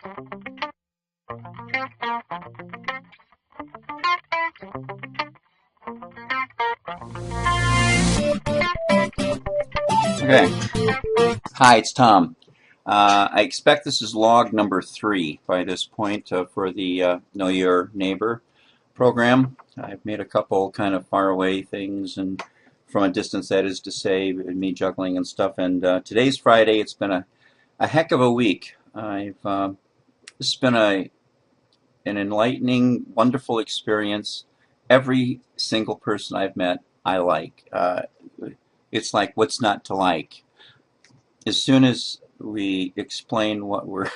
Okay. Hi, it's Tom. I expect this is log number 3 by this point for the Know Your Neighbor program. I've made a couple kind of faraway things and from a distance, that is to say, me juggling and stuff. And today's Friday. It's been a heck of a week. It's been an enlightening, wonderful experience. Every single person I've met, I like. It's like, what's not to like? As soon as we explain what we're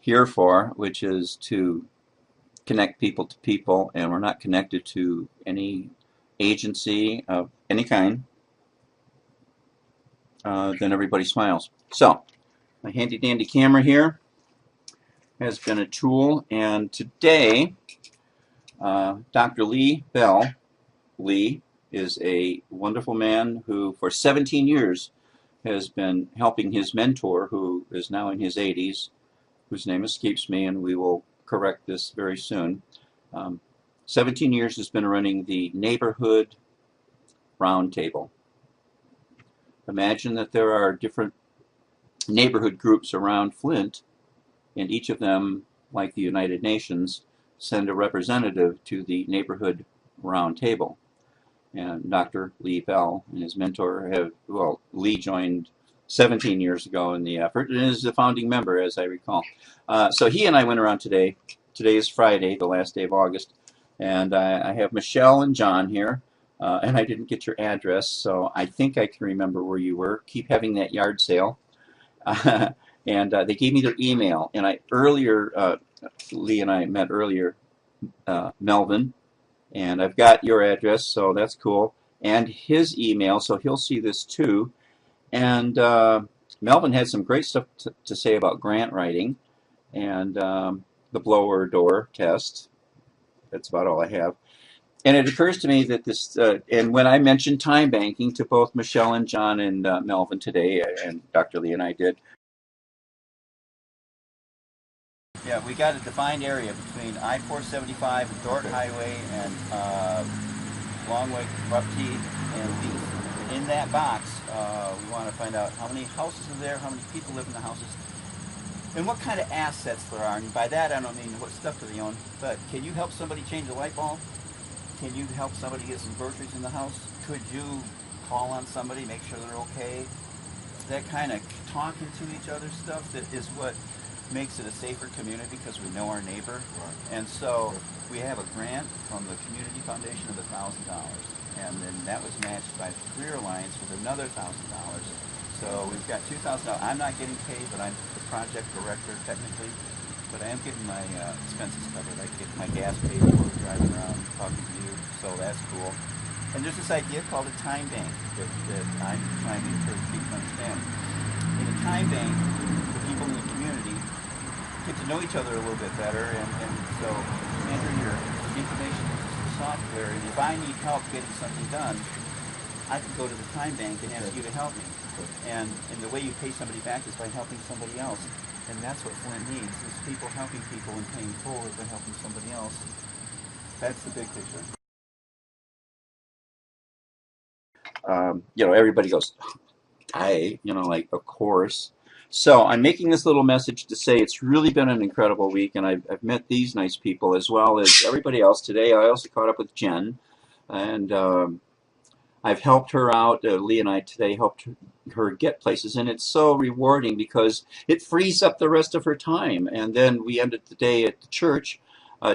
here for, which is to connect people to people, and we're not connected to any agency of any kind, then everybody smiles. So, my handy dandy camera here has been a tool, and today, Dr. Lee Bell, Lee is a wonderful man who, for 17 years, has been helping his mentor, who is now in his 80s, whose name escapes me, and we will correct this very soon. 17 years has been running the Neighborhood Roundtable. Imagine that there are different neighborhood groups around Flint, and each of them, like the United Nations, send a representative to the Neighborhood Roundtable. And Dr. Lee Bell and his mentor Lee joined 17 years ago in the effort and is a founding member, as I recall. So he and I went around today. Today is Friday, the last day of August, and I have Michelle and John here, and I didn't get your address, so I think I can remember where you were. Keep having that yard sale. And they gave me their email, and Lee and I met earlier, Melvin, and I've got your address, so that's cool, and his email, so he'll see this too. And Melvin had some great stuff to say about grant writing and the blower door test. That's about all I have. And it occurs to me that this, and when I mentioned time banking to both Michelle and John and Melvin today, and Dr. Lee and I did, yeah, we got a defined area between I-475 and Dordt Highway and Longway, Ruptee, and Leith. In that box, we want to find out how many houses are there, how many people live in the houses, and what kind of assets there are. And by that, I don't mean what stuff do they own, but can you help somebody change a light bulb? Can you help somebody get some groceries in the house? Could you call on somebody, make sure they're okay? That kind of talking to each other stuff that is what makes it a safer community, because we know our neighbor. Right. And so we have a grant from the Community Foundation of $1,000, and then that was matched by the Career Alliance with another $1,000. So we've got $2,000. I'm not getting paid, but I'm the project director technically, but I am getting my expenses covered. I get my gas paid for driving around talking to you, so that's cool. And there's this idea called a time bank that I'm trying to encourage people to understand. In a time bank, the people in the community get to know each other a little bit better, and so you enter your information software, and if I need help getting something done, I can go to the time bank and ask you to help me. And the way you pay somebody back is by helping somebody else. And that's what Flint needs, is people helping people and paying forward by helping somebody else. That's the big picture. Everybody goes, like, of course. So I'm making this little message to say it's really been an incredible week, and I've met these nice people as well as everybody else today. I also caught up with Jen, and I've helped her out. Lee and I today helped her get places, and it's so rewarding because it frees up the rest of her time. And then we ended the day at the church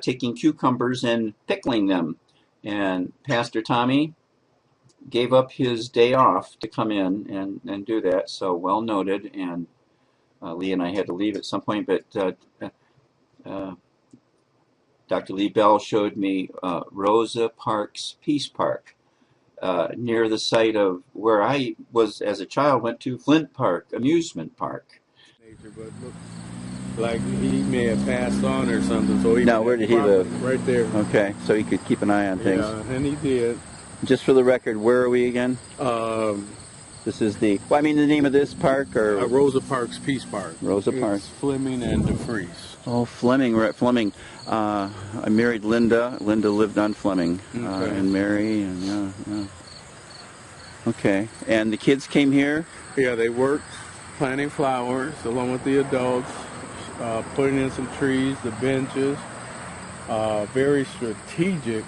taking cucumbers and pickling them. And Pastor Tommy gave up his day off to come in and do that, so well noted. And Lee and I had to leave at some point, but Dr. Lee Bell showed me Rosa Parks Peace Park, near the site of where I was as a child, went to Flint Park, amusement park. But looks like he may have passed on or something. So now, where did he live? Right there. Okay, so he could keep an eye on things. Yeah, and he did. Just for the record, where are we again? This is the, well, I mean, the name of this park, or Rosa Parks Peace Park. Rosa Parks. It's Fleming and DeFries. Oh, Fleming. We're at Fleming. I married Linda. Linda lived on Fleming, Okay. and Mary, and yeah. Okay. And the kids came here. Yeah, they worked planting flowers along with the adults, putting in some trees, the benches, very strategic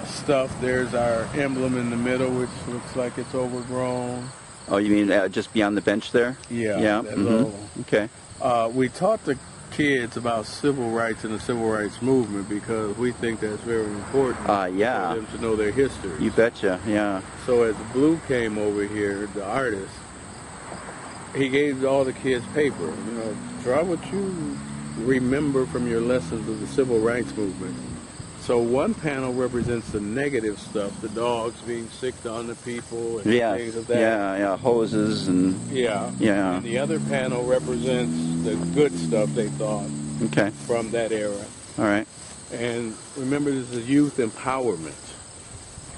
stuff. There's our emblem in the middle, which looks like it's overgrown. Oh, you mean just beyond the bench there? Yeah. Yeah. That little, Okay. we taught the kids about civil rights and the civil rights movement because we think that's very important Yeah. for them to know their history. You betcha. Yeah. So as Blue came over here, the artist, he gave all the kids paper. You know, draw what you remember from your lessons of the civil rights movement. So one panel represents the negative stuff, the dogs being sick to other people and things of that. Yeah, hoses and... Yeah. Yeah. And the other panel represents the good stuff they thought Okay. from that era. All right. And remember, this is youth empowerment.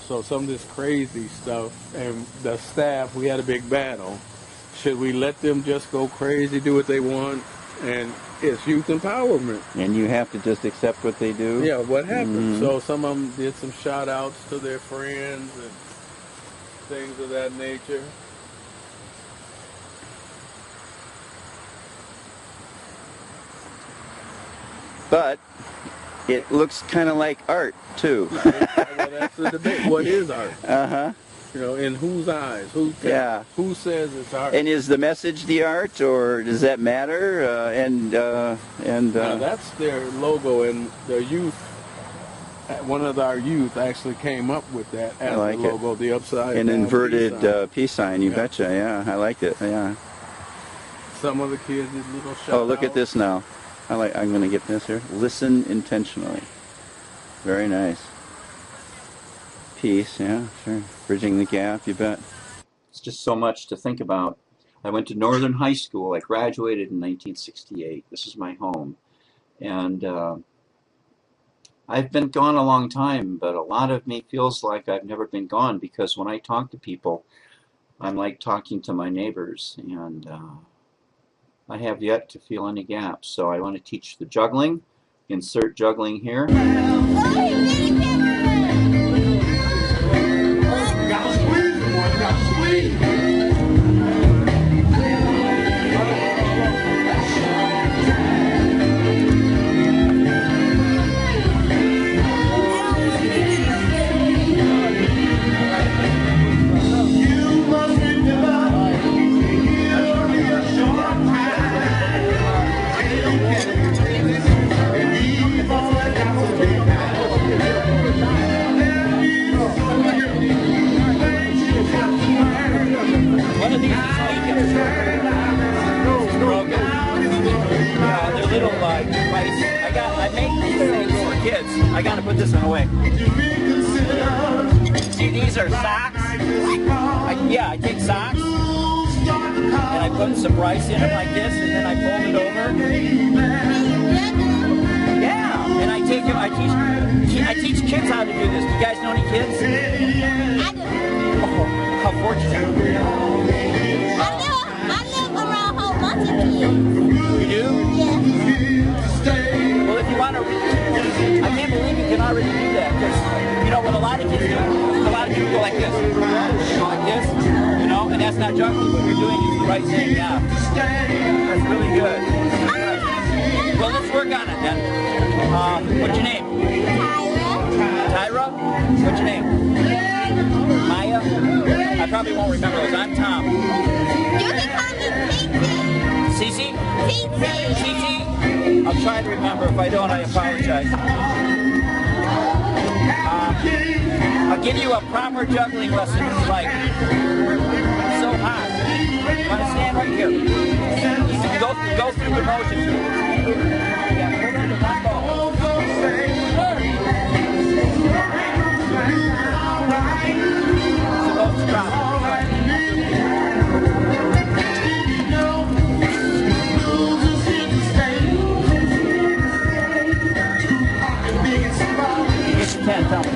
So some of this crazy stuff, and the staff, we had a big battle. Should we let them just go crazy, do what they want? And it's youth empowerment. And you have to just accept what they do? Yeah, what happened? Mm-hmm. So some of them did some shout outs to their friends and things of that nature. But it looks kind of like art, too. Well, that's the debate. What is art? Uh-huh. You know, in whose eyes? Who says it's art? And is the message the art, or does that matter? Now, that's their logo, and the youth, one of our youth actually came up with that as like the logo, the upside an down inverted peace sign, you Yeah. betcha. Yeah, I like it. Yeah. Some of the kids did little shout Oh, look at this now. I'm going to get this here. Listen intentionally. Very nice. Peace, yeah, sure. Bridging the gap, you bet. It's just so much to think about. I went to Northern High School. I graduated in 1968. This is my home. And I've been gone a long time, but a lot of me feels like I've never been gone, because when I talk to people, I'm like talking to my neighbors, and I have yet to feel any gaps. So I want to teach the juggling. Insert juggling here. One of these is leaking. It's broken. They're little device. I make these things for kids. I gotta put this one away. See, these are socks. I take socks and I put some rice in them like this, and then I fold it over. Yeah, and I teach kids how to do this. Do you guys know any kids? Oh, how fortunate. I live around a whole bunch of kids. You do? Yes. Well, if you want to, I can't believe you can already do that, because, you know, what a lot of kids do, a lot of people go like this. They go like this, you know, and that's not juggling. What you're doing is the right thing, yeah. That's really good. Well, let's work on it then. What's your name? Tyra? What's your name? Maya? I probably won't remember those. I'm Tom. You can call me Cece? Titi. Titi? I'll try to remember. If I don't, I apologize. I'll give you a proper juggling lesson if you like. It's so hot. You want to stand right here? Go through the motions. Yeah, hold on to one ball. Supposed to drop. Get your 10, tell me.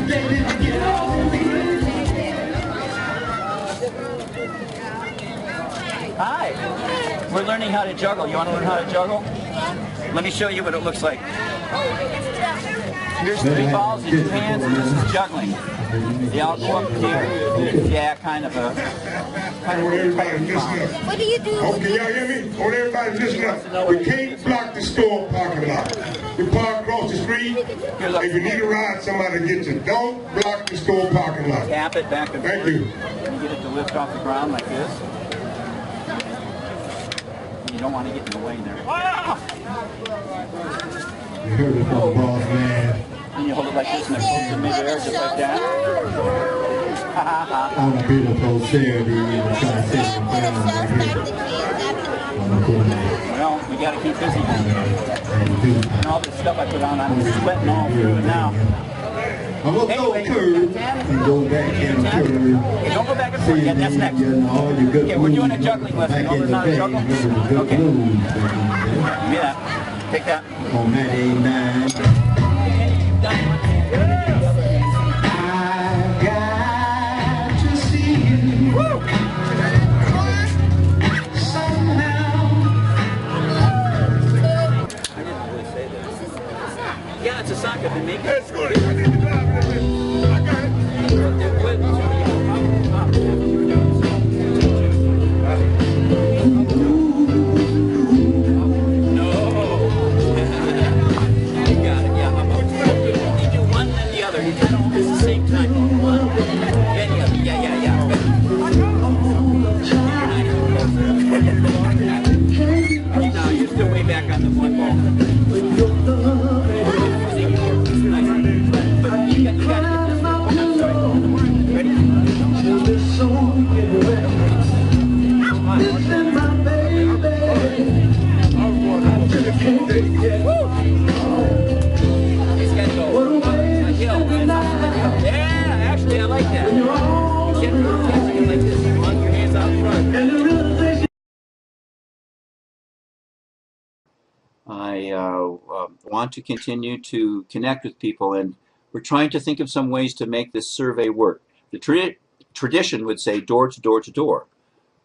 learning how to juggle. You want to learn how to juggle? Yeah. Let me show you what it looks like. It's tough. Here's 3 balls in 2 hands, and this is juggling. They all go up here. Yeah, kind of a. Everybody listen up. What do you do? Oh, can y'all hear me? Oh, everybody listen up. We can't block the store parking lot. We park across the street. If you need a ride, somebody get you. Don't block the store parking lot. Tap it back and forth. Thank you. And you get it to lift off the ground like this. You don't want to get in the way there. You heard it from the boss man. And you hold it like this and it pulls in midair just like that. On a bit of posterity and try to take them down right here. On the corner. Well, we got to keep busy. And do. And all this stuff I put on, I'm sweating all through it now. I'm going to go curve and go back and curve. Okay, don't go back and forth yet, that's next. Okay, we're doing a juggling lesson. You know there's not a juggle? Okay. Give me that. Take that. On 989. Yeah, it's a sock. I've been making That's good. I need to drive it. I got I want to continue to connect with people, and we're trying to think of some ways to make this survey work. The tradition would say door to door to door.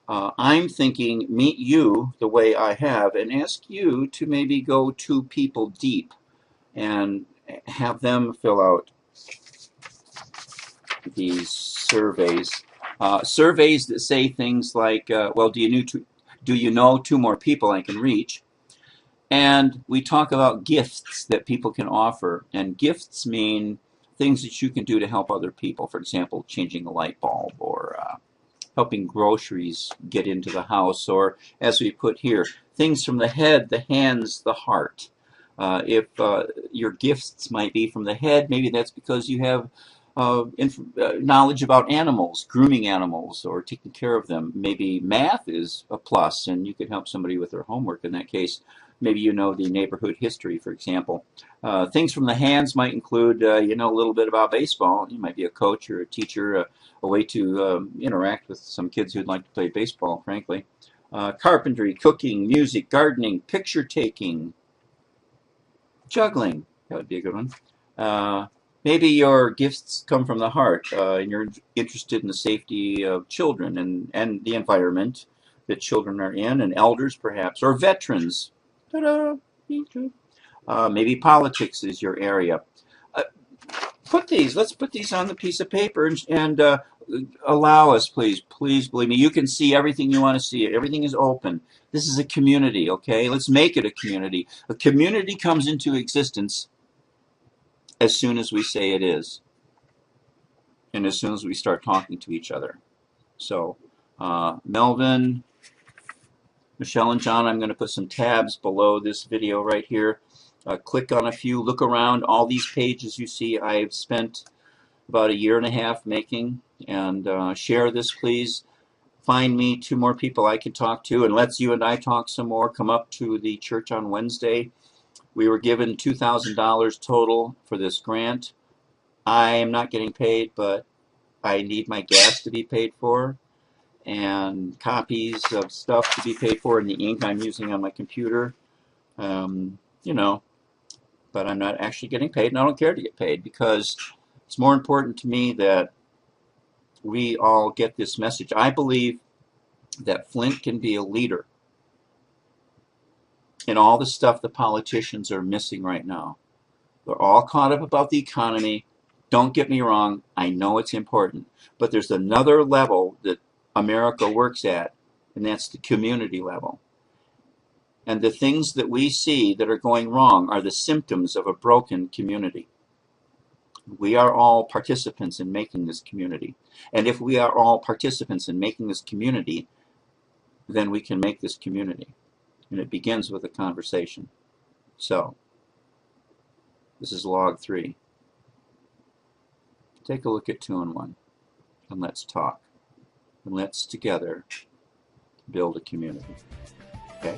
I'm thinking meet you the way I have and ask you to maybe go 2 people deep and have them fill out these surveys. Surveys that say things like, well, do you know 2 more people I can reach? And we talk about gifts that people can offer, and gifts mean things that you can do to help other people. For example, changing a light bulb, or helping groceries get into the house, or as we put here, things from the head, the hands, the heart. If your gifts might be from the head, maybe that's because you have knowledge about animals, grooming animals, or taking care of them. Maybe math is a plus, and you could help somebody with their homework in that case. Maybe you know the neighborhood history, for example. Things from the hands might include, you know a little bit about baseball. You might be a coach or a teacher, a way to interact with some kids who'd like to play baseball, frankly. Carpentry, cooking, music, gardening, picture taking, juggling. That would be a good one. Maybe your gifts come from the heart, and you're interested in the safety of children and the environment that children are in, and elders perhaps, or veterans. Ta-da! Maybe politics is your area. Let's put these on the piece of paper and allow us, please believe me. You can see everything you want to see. Everything is open. This is a community, okay? Let's make it a community. A community comes into existence as soon as we say it is, and as soon as we start talking to each other. So, Melvin, Michelle, and John, I'm going to put some tabs below this video right here. Click on a few, look around. All these pages you see I've spent about 1.5 years making, and share this, please. Find me 2 more people I can talk to, and let's you and I talk some more. Come up to the church on Wednesday. We were given $2,000 total for this grant. I am not getting paid, but I need my gas to be paid for, and copies of stuff to be paid for, and the ink I'm using on my computer. You know, but I'm not actually getting paid, and I don't care to get paid, because it's more important to me that we all get this message. I believe that Flint can be a leader and all the stuff the politicians are missing right now. They're all caught up about the economy. Don't get me wrong, I know it's important, but there's another level that America works at, and that's the community level. And the things that we see that are going wrong are the symptoms of a broken community. We are all participants in making this community. And if we are all participants in making this community, then we can make this community. And it begins with a conversation. So, this is log 3. Take a look at 2 and 1, and let's talk. And let's together build a community. Okay?